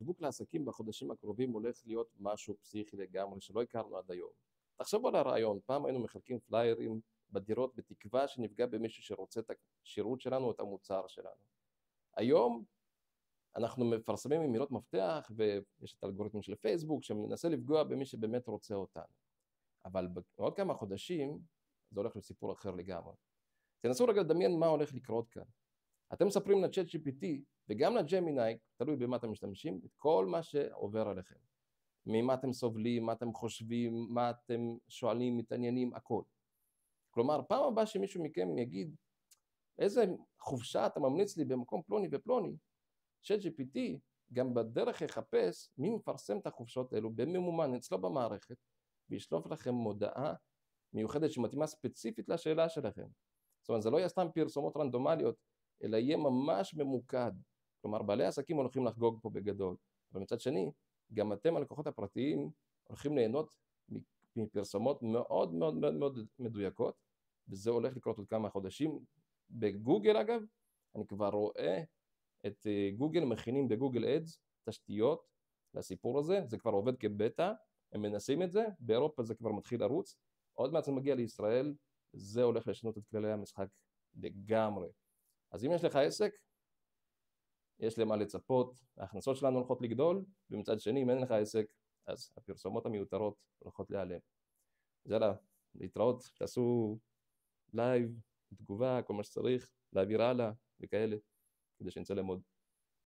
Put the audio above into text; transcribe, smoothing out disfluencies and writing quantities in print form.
שיווק לעסקים בחודשים הקרובים הולך להיות משהו פסיכי לגמרי שלא הכרנו עד היום. תחשוב על הרעיון, פעם היינו מחלקים פליירים בדירות בתקווה שנפגע במישהו שרוצה את השירות שלנו או את המוצר שלנו. היום אנחנו מפרסמים עם מילות מפתח ויש את האלגוריתמים של פייסבוק שמנסה לפגוע במי שבאמת רוצה אותנו. אבל בעוד כמה חודשים זה הולך לסיפור אחר לגמרי. תנסו רגע לדמיין מה הולך לקרות כאן. אתם מספרים לצ'אט GPT וגם לג'מיני, תלוי במה אתם משתמשים, את כל מה שעובר עליכם. ממה אתם סובלים, מה אתם חושבים, מה אתם שואלים, מתעניינים, הכל. כלומר, פעם הבאה שמישהו מכם יגיד, איזה חופשה אתה ממליץ לי במקום פלוני ופלוני, צ'אט GPT גם בדרך יחפש מי מפרסם את החופשות האלו בממומן אצלו במערכת, וישלוף לכם מודעה מיוחדת שמתאימה ספציפית לשאלה שלכם. זאת אומרת, זה לא יהיה סתם פרסומות רנדומליות, אלא יהיה ממש ממוקד. כלומר, בעלי עסקים הולכים לחגוג פה בגדול. אבל מצד שני, גם אתם, הלקוחות הפרטיים, הולכים ליהנות מפרסומות מאוד מאוד מאוד מאוד מדויקות, וזה הולך לקרות עוד כמה חודשים. בגוגל אגב, אני כבר רואה את גוגל מכינים בגוגל אדס תשתיות לסיפור הזה, זה כבר עובד כבטא, הם מנסים את זה, באירופה זה כבר מתחיל לרוץ, עוד מעט זה מגיע לישראל, זה הולך לשנות את כללי המשחק לגמרי. אז אם יש לך עסק, יש למה לצפות, ההכנסות שלנו הולכות לגדול, ומצד שני, אם אין לך עסק, אז הפרסומות המיותרות הולכות להיעלם. אז יאללה, להתראות, תעשו לייב, תגובה, כל מה שצריך, להעביר הלאה וכאלה, כדי שנצא ללמוד.